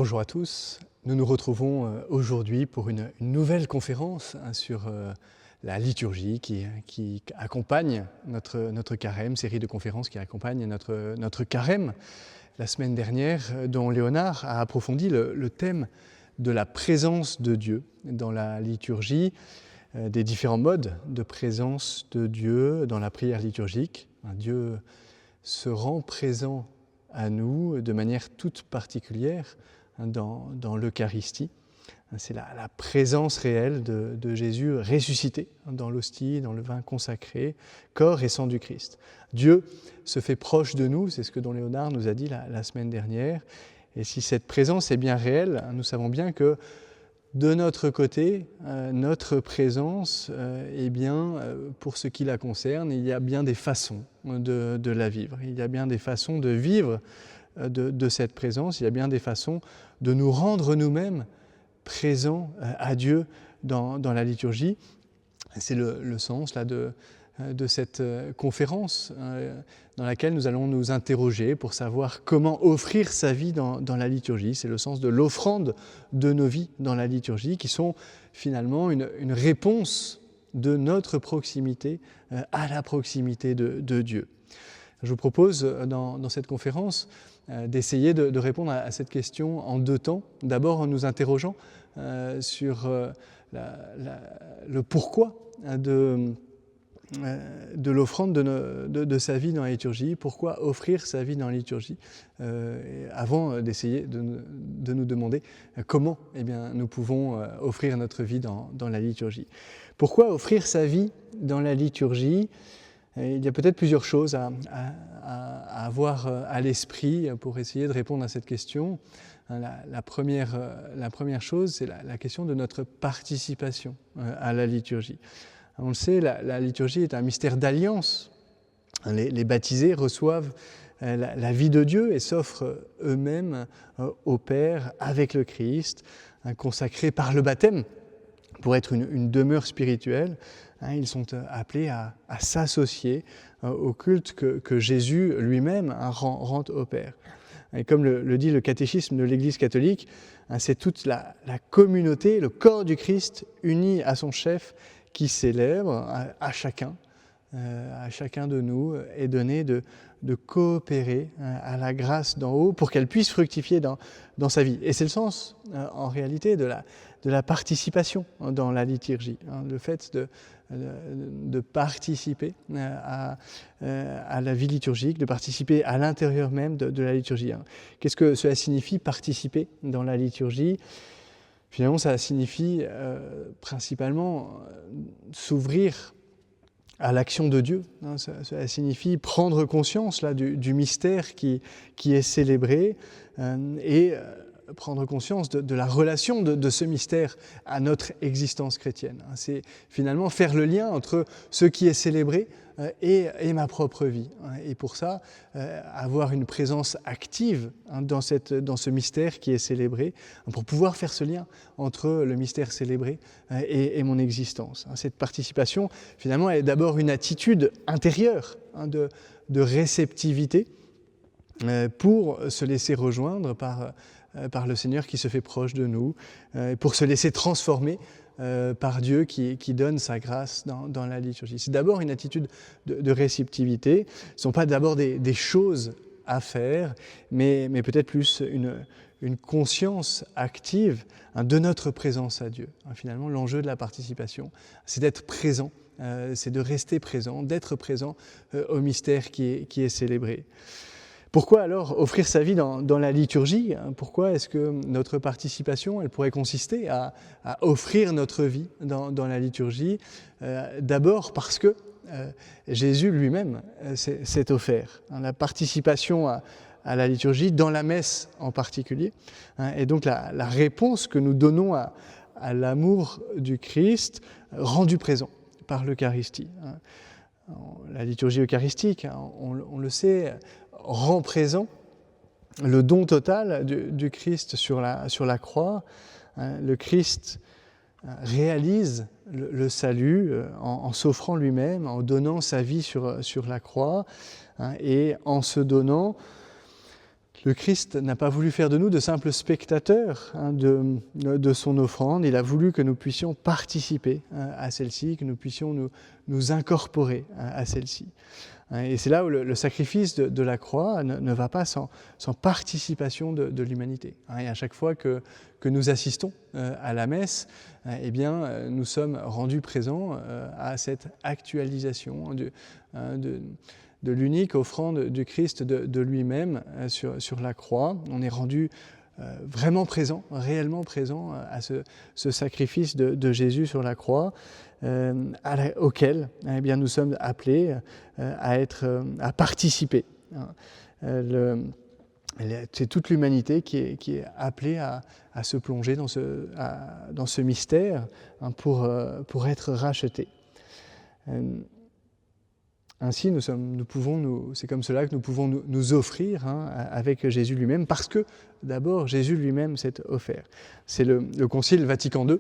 Bonjour à tous, nous nous retrouvons aujourd'hui pour une nouvelle conférence sur la liturgie qui accompagne notre carême, série de conférences qui accompagne notre carême. La semaine dernière, dont Léonard a approfondi le thème de la présence de Dieu dans la liturgie, des différents modes de présence de Dieu dans la prière liturgique. Dieu se rend présent à nous de manière toute particulière dans l'Eucharistie. C'est la présence réelle de Jésus ressuscité dans l'hostie, dans le vin consacré, corps et sang du Christ. Dieu se fait proche de nous, c'est ce que Don Léonard nous a dit la semaine dernière. Et si cette présence est bien réelle, nous savons bien que de notre côté, notre présence, pour ce qui la concerne, il y a bien des façons de la vivre. Il y a bien des façons de vivre de cette présence. Il y a bien des façons de nous rendre nous-mêmes présents à Dieu dans la liturgie. C'est le sens là, de cette conférence dans laquelle nous allons nous interroger pour savoir comment offrir sa vie dans la liturgie. C'est le sens de l'offrande de nos vies dans la liturgie qui sont finalement une réponse de notre proximité à la proximité de Dieu. Je vous propose dans cette conférence d'essayer de répondre à cette question en deux temps. D'abord en nous interrogeant sur le pourquoi de l'offrande de sa vie dans la liturgie, pourquoi offrir sa vie dans la liturgie, avant d'essayer de nous demander comment nous pouvons offrir notre vie dans la liturgie. Pourquoi offrir sa vie dans la liturgie ? Il y a peut-être plusieurs choses à avoir à l'esprit pour essayer de répondre à cette question. La première chose, c'est la question de notre participation à la liturgie. On le sait, la liturgie est un mystère d'alliance. Les baptisés reçoivent la vie de Dieu et s'offrent eux-mêmes au Père avec le Christ, consacrés par le baptême pour être une demeure spirituelle. Ils sont appelés à s'associer au culte que Jésus lui-même rend au Père. Et comme le dit le catéchisme de l'Église catholique, c'est toute la communauté, le corps du Christ uni à son chef qui célèbre à chacun de nous est donné de coopérer à la grâce d'en haut pour qu'elle puisse fructifier dans sa vie. Et c'est le sens, en réalité, de la participation dans la liturgie, le fait de participer à la vie liturgique, de participer à l'intérieur même de la liturgie. Qu'est-ce que cela signifie, participer dans la liturgie ? Finalement, ça signifie principalement s'ouvrir à l'action de Dieu. Ça signifie prendre conscience là, du mystère qui est célébré et prendre conscience de la relation de ce mystère à notre existence chrétienne. C'est finalement faire le lien entre ce qui est célébré et ma propre vie. Et pour ça, avoir une présence active dans ce mystère qui est célébré, pour pouvoir faire ce lien entre le mystère célébré et mon existence. Cette participation, finalement, est d'abord une attitude intérieure de réceptivité pour se laisser rejoindre par le Seigneur qui se fait proche de nous, pour se laisser transformer par Dieu qui donne sa grâce dans la liturgie. C'est d'abord une attitude de réceptivité. Ce ne sont pas d'abord des choses à faire, mais peut-être plus une conscience active de notre présence à Dieu. Finalement, l'enjeu de la participation, c'est d'être présent, c'est de rester présent, d'être présent au mystère qui est célébré. Pourquoi alors offrir sa vie dans la liturgie ? Pourquoi est-ce que notre participation, elle pourrait consister à offrir notre vie dans la liturgie ? D'abord parce que Jésus lui-même s'est offert. La participation à la liturgie, dans la messe en particulier, et donc la réponse que nous donnons à l'amour du Christ rendu présent par l'Eucharistie. La liturgie eucharistique, on le sait, rend présent le don total du Christ sur la croix. Le Christ réalise le salut en s'offrant lui-même, en donnant sa vie sur la croix, et en se donnant, Le Christ n'a pas voulu faire de nous de simples spectateurs de son offrande. Il a voulu que nous puissions participer à celle-ci, que nous puissions nous incorporer à celle-ci. Et c'est là où le sacrifice de la croix ne va pas sans participation de l'humanité. Et à chaque fois que nous assistons à la messe, eh bien, nous sommes rendus présents à cette actualisation de l'unique offrande du Christ de lui-même sur la croix. On est rendu vraiment présent, réellement présent à ce sacrifice de Jésus sur la croix, auquel eh bien, nous sommes appelés à participer. C'est toute l'humanité qui est appelée à se plonger dans ce mystère pour être rachetée. Ainsi, c'est comme cela que nous pouvons nous offrir avec Jésus lui-même, parce que d'abord Jésus lui-même s'est offert. C'est le Concile Vatican II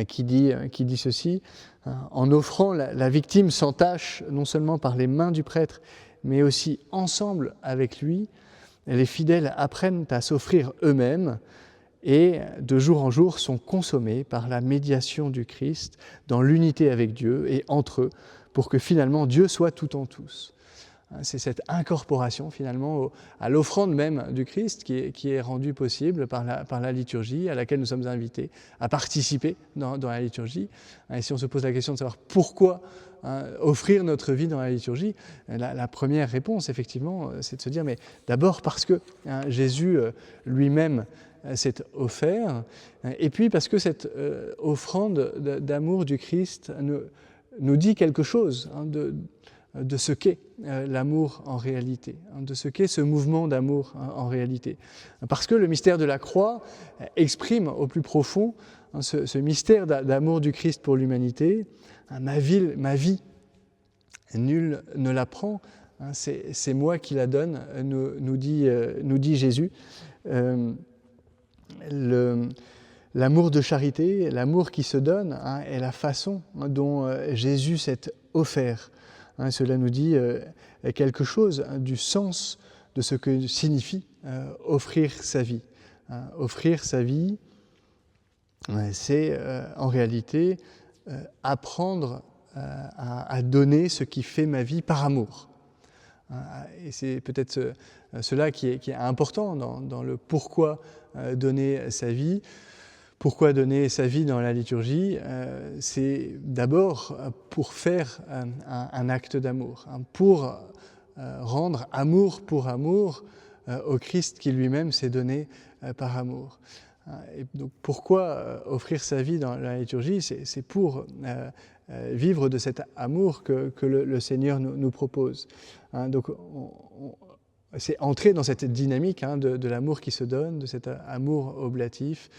qui dit ceci: en offrant la victime sans tache, non seulement par les mains du prêtre, mais aussi ensemble avec lui, les fidèles apprennent à s'offrir eux-mêmes et de jour en jour sont consommés par la médiation du Christ dans l'unité avec Dieu et entre eux, pour que finalement Dieu soit tout en tous. C'est cette incorporation finalement à l'offrande même du Christ qui est rendue possible par la liturgie à laquelle nous sommes invités à participer dans la liturgie. Et si on se pose la question de savoir pourquoi offrir notre vie dans la liturgie, la première réponse effectivement c'est de se dire mais d'abord parce que Jésus lui-même s'est offert, et puis parce que cette offrande d'amour du Christ nous dit quelque chose de ce qu'est l'amour en réalité, de ce qu'est ce mouvement d'amour en réalité. Parce que le mystère de la croix exprime au plus profond ce mystère d'amour du Christ pour l'humanité. Ma vie, nul ne la prend, c'est moi qui la donne, nous dit Jésus. L'amour de charité, l'amour qui se donne, est la façon dont Jésus s'est offert. Cela nous dit quelque chose du sens de ce que signifie offrir sa vie. Offrir sa vie, c'est en réalité apprendre à donner ce qui fait ma vie par amour. Et c'est peut-être cela qui est important dans le pourquoi donner sa vie. Pourquoi donner sa vie dans la liturgie ? C'est d'abord pour faire un acte d'amour, pour rendre amour pour amour au Christ qui lui-même s'est donné par amour. Et donc pourquoi offrir sa vie dans la liturgie ? C'est pour vivre de cet amour que le Seigneur nous propose. Donc c'est entrer dans cette dynamique de l'amour qui se donne, de cet amour oblatif.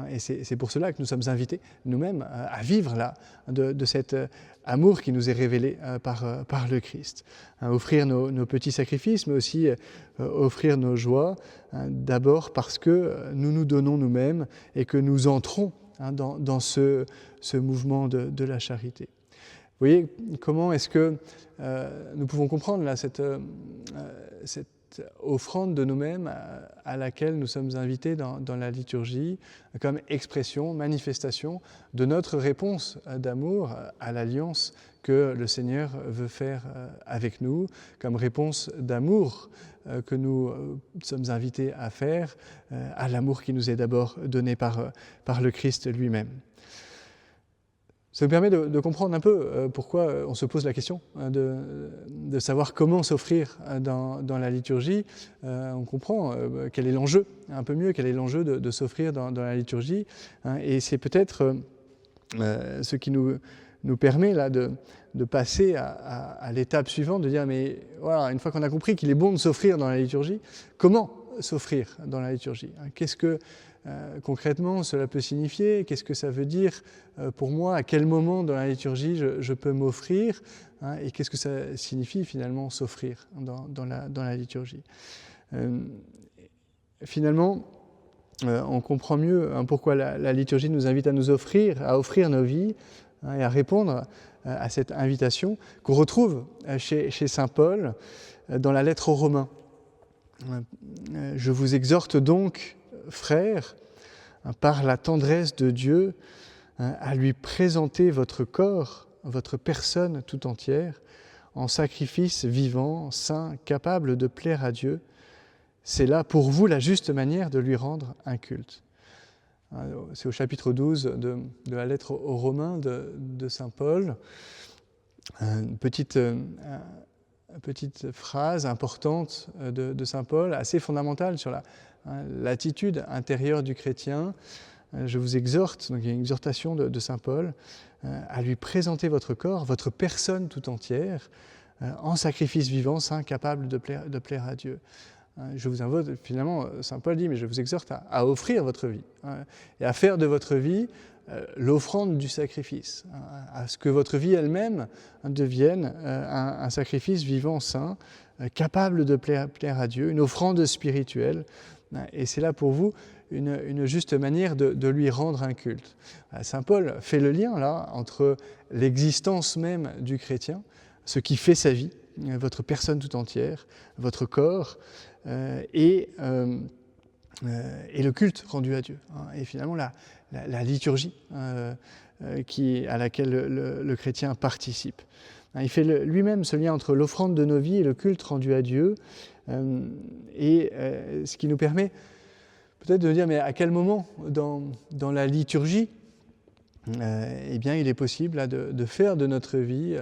Et c'est pour cela que nous sommes invités nous-mêmes à vivre là, de cet amour qui nous est révélé par le Christ. Offrir nos petits sacrifices, mais aussi offrir nos joies, d'abord parce que nous nous donnons nous-mêmes et que nous entrons dans ce mouvement de la charité. Vous voyez comment est-ce que nous pouvons comprendre là, cette offrande de nous-mêmes à laquelle nous sommes invités dans la liturgie comme expression, manifestation de notre réponse d'amour à l'alliance que le Seigneur veut faire avec nous, comme réponse d'amour que nous sommes invités à faire à l'amour qui nous est d'abord donné par le Christ lui-même. Ça nous permet de comprendre un peu pourquoi on se pose la question de savoir comment s'offrir dans la liturgie. On comprend quel est l'enjeu, un peu mieux quel est l'enjeu de s'offrir dans la liturgie. Et c'est peut-être ce qui nous permet là de passer à l'étape suivante, de dire mais voilà, une fois qu'on a compris qu'il est bon de s'offrir dans la liturgie, comment s'offrir dans la liturgie ? Qu'est-ce que concrètement cela peut signifier ? Qu'est-ce que ça veut dire pour moi ? À quel moment dans la liturgie je peux m'offrir ? Et qu'est-ce que ça signifie finalement s'offrir dans la liturgie ? Finalement, on comprend mieux pourquoi la liturgie nous invite à nous offrir, à offrir nos vies et à répondre à cette invitation qu'on retrouve chez saint Paul dans la lettre aux Romains. Je vous exhorte donc, frères, par la tendresse de Dieu, à lui présenter votre corps, votre personne tout entière, en sacrifice vivant, saint, capable de plaire à Dieu. C'est là pour vous la juste manière de lui rendre un culte. C'est au chapitre 12 de la lettre aux Romains de saint Paul. Une petite phrase importante de saint Paul, assez fondamentale sur l'attitude intérieure du chrétien. Je vous exhorte, donc il y a une exhortation de saint Paul, à lui présenter votre corps, votre personne tout entière, en sacrifice vivant, saint, capable de plaire à Dieu. Je vous invite, finalement, saint Paul dit, mais je vous exhorte à offrir votre vie, et à faire de votre vie l'offrande du sacrifice, à ce que votre vie elle-même devienne un sacrifice vivant, saint, capable de plaire à Dieu, une offrande spirituelle. Et c'est là pour vous une juste manière de lui rendre un culte. Saint Paul fait le lien là entre l'existence même du chrétien, ce qui fait sa vie, votre personne tout entière, votre corps, et le culte rendu à Dieu. Et finalement la liturgie à laquelle le chrétien participe. Il fait lui-même ce lien entre l'offrande de nos vies et le culte rendu à Dieu, ce qui nous permet peut-être de dire, mais à quel moment dans la liturgie, eh bien, il est possible de faire de notre vie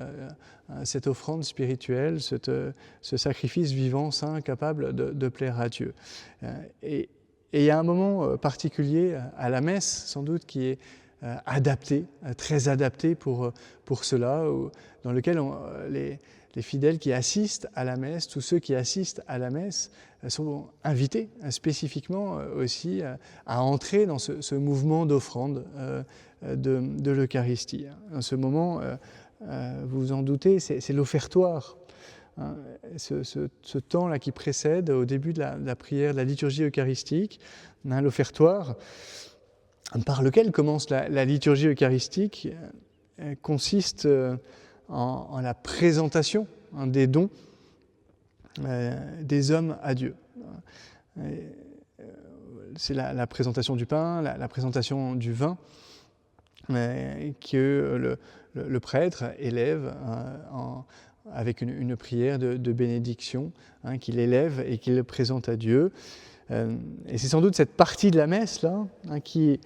cette offrande spirituelle, ce sacrifice vivant, saint, capable de plaire à Dieu. Et il y a un moment particulier à la messe, sans doute, qui est adapté, très adapté pour cela, dans lequel les fidèles qui assistent à la messe, tous ceux qui assistent à la messe, sont invités spécifiquement aussi à entrer dans ce mouvement d'offrande de l'Eucharistie. En ce moment, vous vous en doutez, c'est l'offertoire. Ce temps-là qui précède au début de la prière, de la liturgie eucharistique, l'offertoire, par lequel commence la liturgie eucharistique, consiste en la présentation des dons des hommes à Dieu. C'est la présentation du pain, la présentation du vin, que le prêtre élève avec une prière de bénédiction, qu'il élève et qu'il présente à Dieu. Et c'est sans doute cette partie de la messe là qui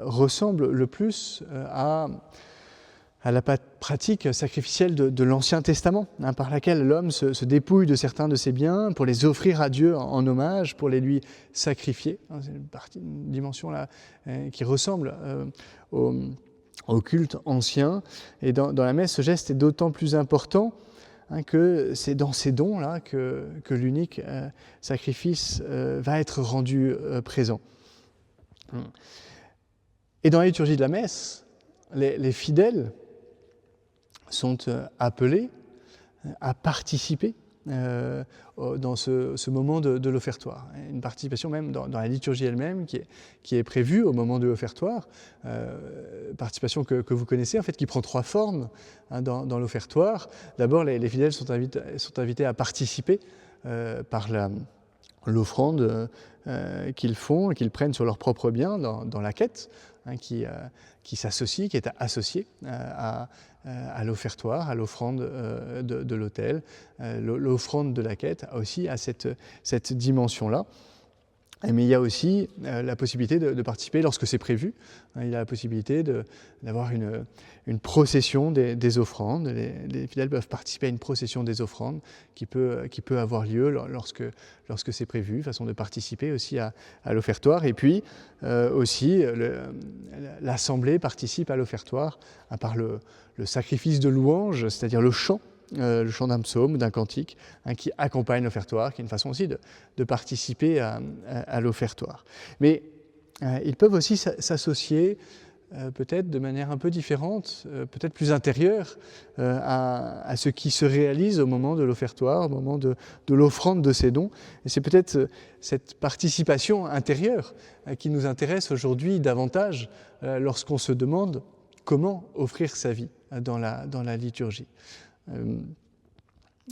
ressemble le plus à la pratique sacrificielle de l'Ancien Testament, par laquelle l'homme se dépouille de certains de ses biens pour les offrir à Dieu en hommage, pour les lui sacrifier. C'est une dimension là qui ressemble au culte ancien. Et dans la messe, ce geste est d'autant plus important que c'est dans ces dons-là que l'unique sacrifice va être rendu présent. Et dans la liturgie de la messe, les fidèles sont appelés à participer dans ce moment de l'offertoire. Une participation même dans la liturgie elle-même qui est prévue au moment de l'offertoire, participation que vous connaissez, en fait, qui prend trois formes dans l'offertoire. D'abord, les fidèles sont invités à participer par l'offrande qu'ils font et qu'ils prennent sur leur propre bien dans la quête, qui s'associe, qui est associée à l'offertoire, à l'offrande de l'autel. L'offrande de la quête aussi a cette dimension-là. Mais il y a aussi la possibilité de participer lorsque c'est prévu. Il y a la possibilité d'avoir une procession des offrandes. Les fidèles peuvent participer à une procession des offrandes qui peut avoir lieu lorsque c'est prévu, façon de participer aussi à l'offertoire. Et puis aussi, l'assemblée participe à l'offertoire par le sacrifice de louange, c'est-à-dire le chant d'un psaume, d'un cantique, qui accompagne l'offertoire, qui est une façon aussi de participer à l'offertoire. Mais ils peuvent aussi s'associer peut-être de manière un peu différente, peut-être plus intérieure à ce qui se réalise au moment de l'offertoire, au moment de l'offrande de ces dons. Et c'est peut-être cette participation intérieure qui nous intéresse aujourd'hui davantage lorsqu'on se demande comment offrir sa vie dans la liturgie.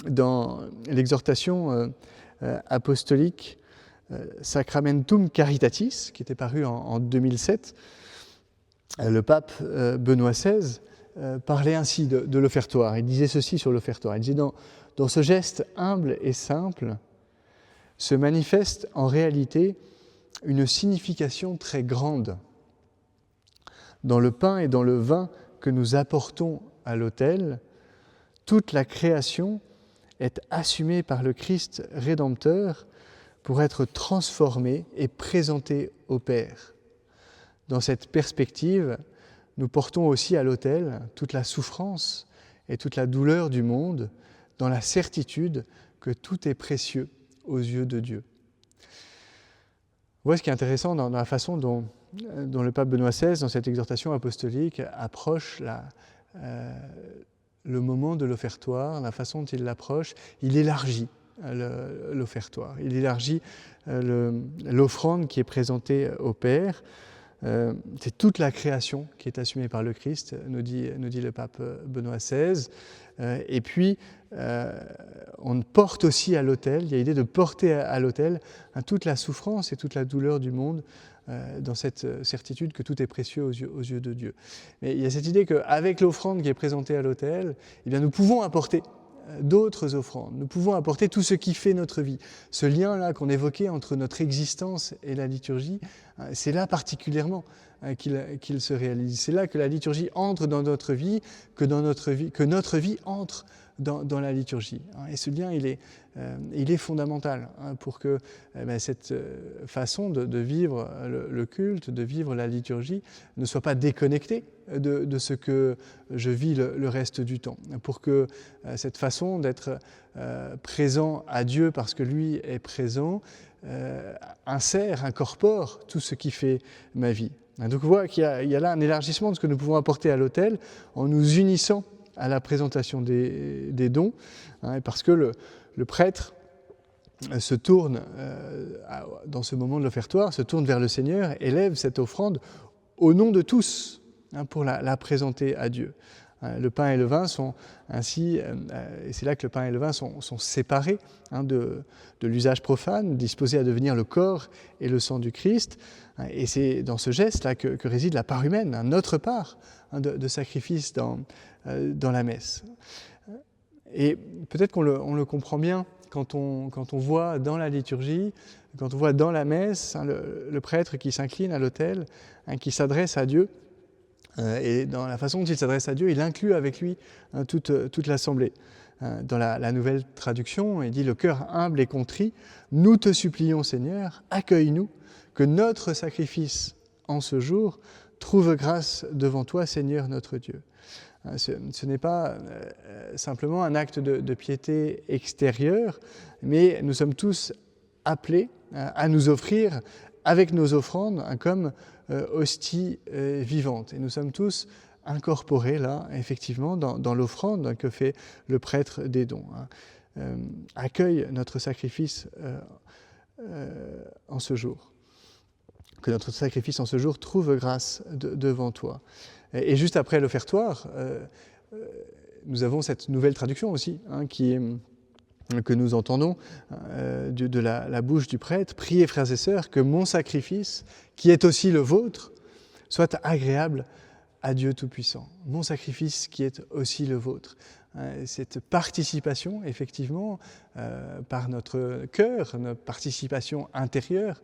Dans l'exhortation apostolique Sacramentum Caritatis, qui était paru en 2007, le pape Benoît XVI parlait ainsi de l'offertoire. Il disait ceci sur l'offertoire. Il disait dans ce geste humble et simple se manifeste en réalité une signification très grande. Dans le pain et dans le vin que nous apportons à l'autel, toute la création est assumée par le Christ Rédempteur pour être transformée et présentée au Père. Dans cette perspective, nous portons aussi à l'autel toute la souffrance et toute la douleur du monde, dans la certitude que tout est précieux aux yeux de Dieu. Vous voyez ce qui est intéressant dans la façon dont le pape Benoît XVI, dans cette exhortation apostolique, approche le moment de l'offertoire, la façon dont il l'approche. Il élargit l'offertoire, il élargit l'offrande qui est présentée au Père. C'est toute la création qui est assumée par le Christ, nous dit le pape Benoît XVI. Et puis, on porte aussi à l'autel, il y a l'idée de porter à l'autel toute la souffrance et toute la douleur du monde, dans cette certitude que tout est précieux aux yeux de Dieu. Mais il y a cette idée qu'avec l'offrande qui est présentée à l'autel, eh bien, nous pouvons apporter d'autres offrandes. Nous pouvons apporter tout ce qui fait notre vie. Ce lien-là qu'on évoquait entre notre existence et la liturgie, c'est là particulièrement qu'il se réalise. C'est là que la liturgie entre dans notre vie, que notre vie entre dans la liturgie. Et ce lien, il est fondamental pour que cette façon de vivre le culte, de vivre la liturgie, ne soit pas déconnectée de ce que je vis le reste du temps. Pour que cette façon d'être présent à Dieu parce que lui est présent incorpore tout ce qui fait ma vie. Donc on voit qu'il y a là un élargissement de ce que nous pouvons apporter à l'autel en nous unissant à la présentation des dons, parce que le prêtre se tourne, dans ce moment de l'offertoire, se tourne vers le Seigneur, élève cette offrande au nom de tous, pour la présenter à Dieu. Le pain et le vin sont ainsi, et c'est là que le pain et le vin sont séparés de l'usage profane, disposés à devenir le corps et le sang du Christ. Et c'est dans ce geste-là que réside la part humaine, notre part de sacrifice dans la messe. Et peut-être qu'on le comprend bien quand on voit dans la liturgie, quand on voit dans la messe le prêtre qui s'incline à l'autel, qui s'adresse à Dieu. Et dans la façon dont il s'adresse à Dieu, il inclut avec lui toute l'assemblée. Dans la nouvelle traduction, il dit « Le cœur humble et contrit, nous te supplions Seigneur, accueille-nous, que notre sacrifice en ce jour trouve grâce devant toi Seigneur notre Dieu ». Ce n'est pas simplement un acte de piété extérieure, mais nous sommes tous appelés à nous offrir avec nos offrandes comme hostie vivante. Et nous sommes tous incorporés là, effectivement, dans l'offrande que fait le prêtre des dons. Accueille notre sacrifice en ce jour. Que notre sacrifice en ce jour trouve grâce devant toi. Et juste après l'offertoire, nous avons cette nouvelle traduction aussi, que nous entendons de la bouche du prêtre. « Priez, frères et sœurs, que mon sacrifice, qui est aussi le vôtre, soit agréable à Dieu Tout-Puissant. » Mon sacrifice qui est aussi le vôtre. Cette participation, effectivement, par notre cœur, notre participation intérieure,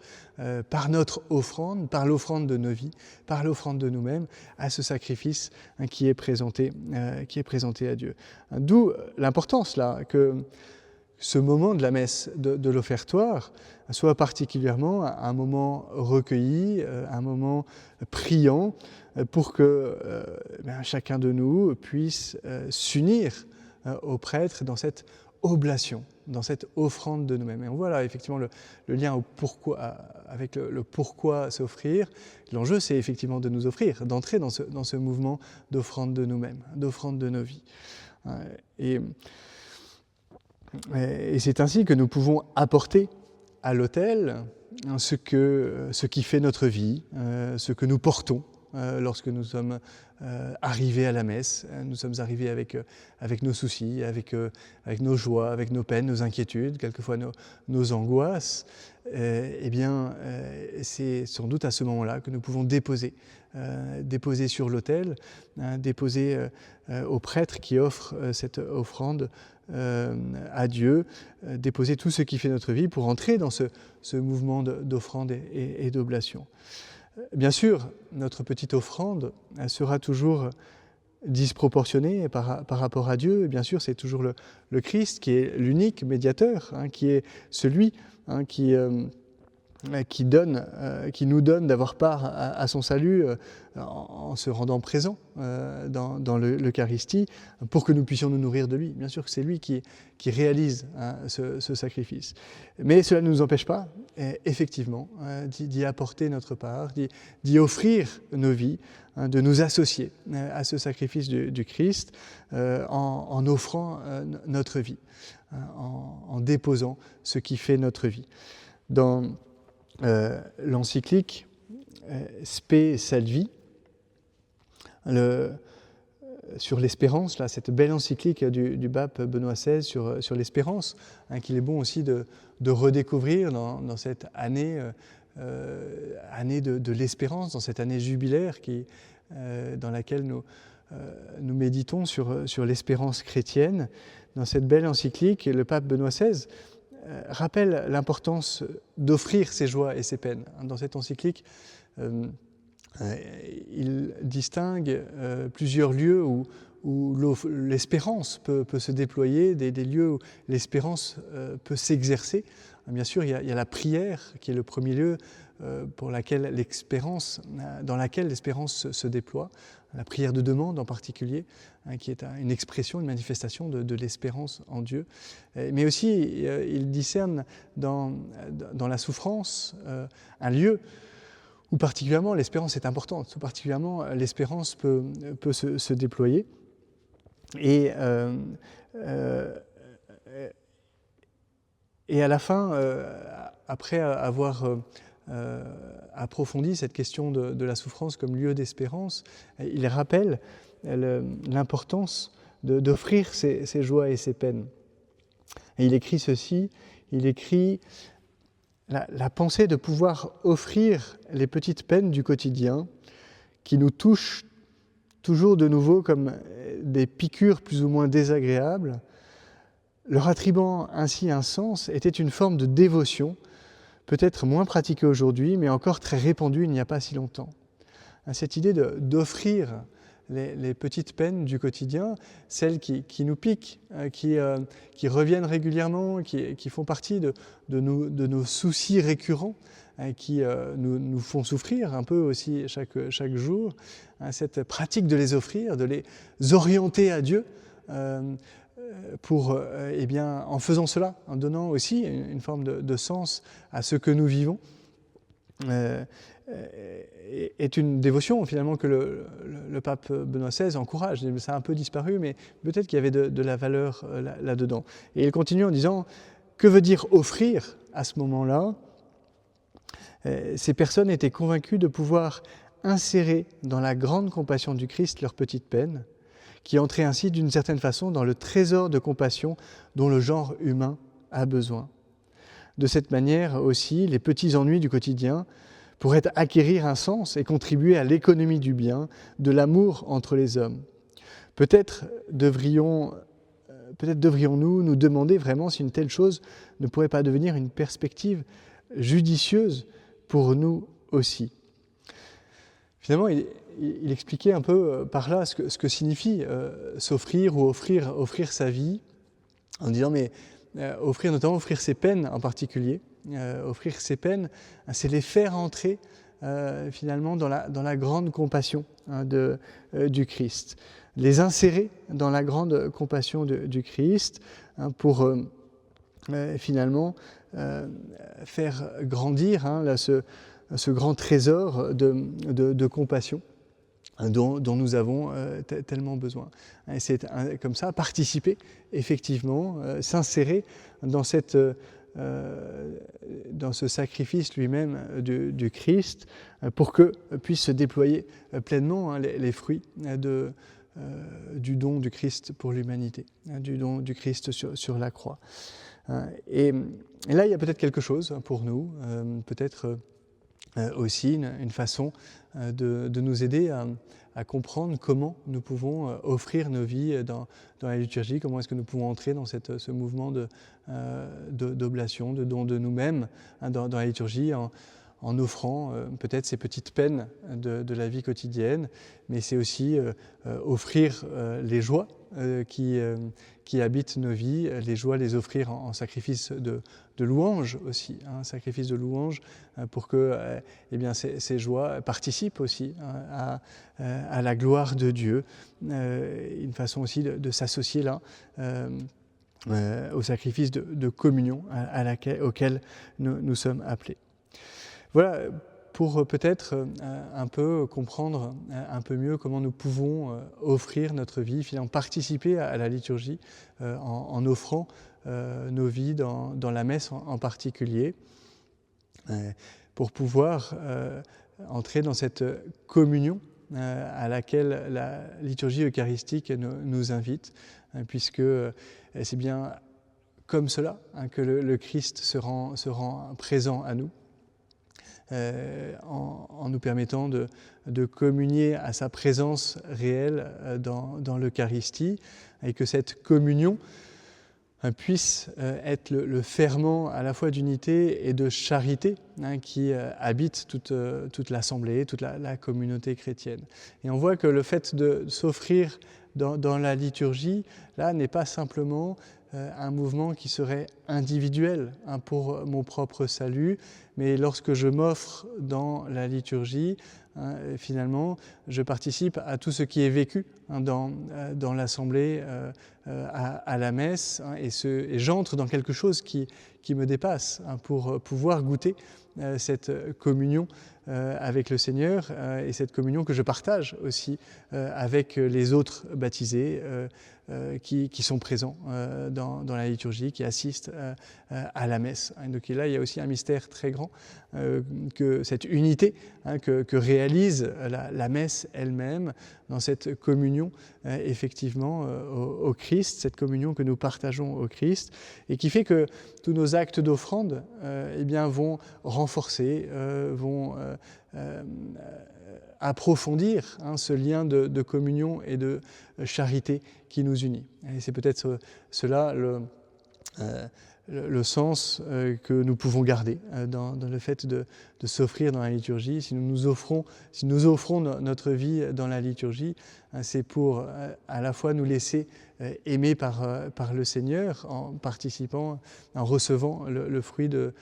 par notre offrande, par l'offrande de nos vies, par l'offrande de nous-mêmes, à ce sacrifice qui est présenté à Dieu. D'où l'importance là que ce moment de la messe de l'offertoire soit particulièrement un moment recueilli, un moment priant, pour que chacun de nous puisse s'unir au prêtre dans cette oblation, dans cette offrande de nous-mêmes. Et on voit là effectivement le lien avec le pourquoi s'offrir. L'enjeu, c'est effectivement de nous offrir, d'entrer dans ce mouvement d'offrande de nous-mêmes, d'offrande de nos vies. Et c'est ainsi que nous pouvons apporter à l'autel ce qui fait notre vie, ce que nous portons lorsque nous sommes arrivés à la messe. Nous sommes arrivés avec nos soucis, avec nos joies, avec nos peines, nos inquiétudes, quelquefois nos angoisses. C'est sans doute à ce moment-là que nous pouvons déposer sur l'autel, déposer au prêtre qui offre cette offrande à Dieu, déposer tout ce qui fait notre vie pour entrer dans ce mouvement d'offrande et d'oblation. Bien sûr, notre petite offrande sera toujours disproportionnée par rapport à Dieu. Et bien sûr, c'est toujours le Christ qui est l'unique médiateur, qui est celui qui nous donne d'avoir part à son salut en se rendant présent dans l'Eucharistie pour que nous puissions nous nourrir de lui. Bien sûr que c'est lui qui réalise ce sacrifice. Mais cela ne nous empêche pas, effectivement, d'y apporter notre part, d'y offrir nos vies, de nous associer à ce sacrifice du Christ en offrant notre vie, en déposant ce qui fait notre vie. Dans l'encyclique Spe Salvi, sur l'espérance, là, cette belle encyclique du pape Benoît XVI sur l'espérance, qu'il est bon aussi de redécouvrir dans cette année de l'espérance, dans cette année jubilaire dans laquelle nous méditons sur l'espérance chrétienne. Dans cette belle encyclique, le pape Benoît XVI rappelle l'importance d'offrir ses joies et ses peines. Dans cette encyclique, il distingue plusieurs lieux où l'espérance peut se déployer, des lieux où l'espérance peut s'exercer. Bien sûr, il y a la prière qui est le premier lieu dans laquelle l'espérance se déploie, la prière de demande en particulier, qui est une expression, une manifestation de l'espérance en Dieu. Mais aussi, il discerne dans la souffrance un lieu où particulièrement l'espérance est importante, où particulièrement l'espérance peut se déployer. Et à la fin, après avoir approfondi cette question de la souffrance comme lieu d'espérance, il rappelle l'importance d'offrir ses joies et ses peines. Et il écrit ceci, la pensée de pouvoir offrir les petites peines du quotidien qui nous touchent toujours de nouveau comme des piqûres plus ou moins désagréables, leur attribuant ainsi un sens, était une forme de dévotion, peut-être moins pratiquée aujourd'hui, mais encore très répandue il n'y a pas si longtemps. Cette idée d'offrir les petites peines du quotidien, celles qui nous piquent, qui reviennent régulièrement, qui font partie de nos soucis récurrents, qui nous font souffrir un peu aussi chaque jour, cette pratique de les offrir, de les orienter à Dieu, en faisant cela, en donnant aussi une forme de sens à ce que nous vivons, est une dévotion finalement que le pape Benoît XVI encourage. Ça a un peu disparu, mais peut-être qu'il y avait de la valeur là-dedans. Et il continue en disant, que veut dire offrir à ce moment-là ? Ces personnes étaient convaincues de pouvoir insérer dans la grande compassion du Christ leurs petites peines, qui entraient ainsi d'une certaine façon dans le trésor de compassion dont le genre humain a besoin. De cette manière aussi, les petits ennuis du quotidien pourraient acquérir un sens et contribuer à l'économie du bien, de l'amour entre les hommes. Peut-être devrions-nous nous demander vraiment si une telle chose ne pourrait pas devenir une perspective judicieuse pour nous aussi. Finalement, il expliquait un peu par là ce que signifie s'offrir ou offrir sa vie, en disant notamment offrir ses peines en particulier. Offrir ses peines, c'est les faire entrer finalement dans la grande compassion du Christ. Les insérer dans la grande compassion du Christ pour finalement faire grandir ce grand trésor de compassion dont nous avons tellement besoin. Et c'est comme ça, participer effectivement, s'insérer dans cette dans ce sacrifice lui-même du Christ, pour que puissent se déployer pleinement les fruits du don du Christ pour l'humanité, du don du Christ sur la croix. Et là, il y a peut-être quelque chose pour nous, peut-être aussi une façon de nous aider à comprendre comment nous pouvons offrir nos vies dans la liturgie, comment est-ce que nous pouvons entrer dans ce mouvement d'oblation, de don de nous-mêmes dans la liturgie, en offrant peut-être ces petites peines de la vie quotidienne, mais c'est aussi offrir les joies qui habitent nos vies, les joies, les offrir en sacrifice de louange aussi, un sacrifice de louange pour que ces joies participent aussi à la gloire de Dieu, une façon aussi de s'associer là au sacrifice de communion auquel nous sommes appelés. Voilà, pour peut-être un peu comprendre un peu mieux comment nous pouvons offrir notre vie, finalement participer à la liturgie en offrant nos vies dans la messe en particulier, pour pouvoir entrer dans cette communion à laquelle la liturgie eucharistique nous invite, puisque c'est bien comme cela que le Christ se rend présent à nous. En nous permettant de communier à sa présence réelle dans l'Eucharistie, et que cette communion puisse être le ferment à la fois d'unité et de charité qui habite toute l'assemblée, toute la communauté chrétienne. Et on voit que le fait de s'offrir dans la liturgie, là, n'est pas simplement un mouvement qui serait individuel pour mon propre salut, mais lorsque je m'offre dans la liturgie, finalement, je participe à tout ce qui est vécu dans l'assemblée à la messe, et j'entre dans quelque chose qui me dépasse pour pouvoir goûter cette communion avec le Seigneur, et cette communion que je partage aussi avec les autres baptisés qui sont présents dans la liturgie, qui assistent à la messe. Et donc là, il y a aussi un mystère très grand, que cette unité que réalise la messe elle-même dans cette communion effectivement au Christ, cette communion que nous partageons au Christ, et qui fait que tous nos actes d'offrande vont renforcer, vont approfondir ce lien de communion et de charité qui nous unit. Et c'est peut-être cela le sens que nous pouvons garder dans le fait de s'offrir dans la liturgie. Si nous offrons notre vie dans la liturgie, c'est pour à la fois nous laisser aimer par le Seigneur en participant, en recevant le fruit de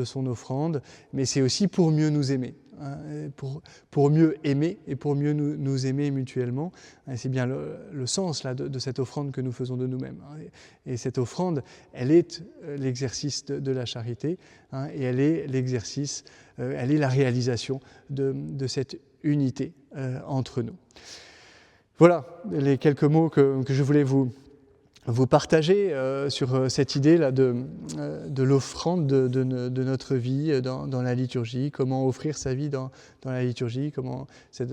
son offrande, mais c'est aussi pour mieux nous aimer, pour mieux aimer et pour mieux nous aimer mutuellement. Et c'est bien le sens là, de cette offrande que nous faisons de nous-mêmes. Et cette offrande, elle est l'exercice de la charité, et elle est l'exercice, elle est la réalisation de cette unité entre nous. Voilà les quelques mots que je voulais vous partager sur cette idée-là de l'offrande de notre vie dans la liturgie, comment offrir sa vie dans la liturgie, comment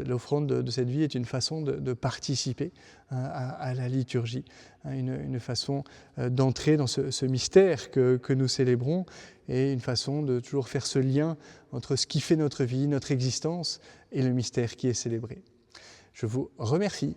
l'offrande de cette vie est une façon de participer à la liturgie, une façon d'entrer dans ce mystère que nous célébrons, et une façon de toujours faire ce lien entre ce qui fait notre vie, notre existence, et le mystère qui est célébré. Je vous remercie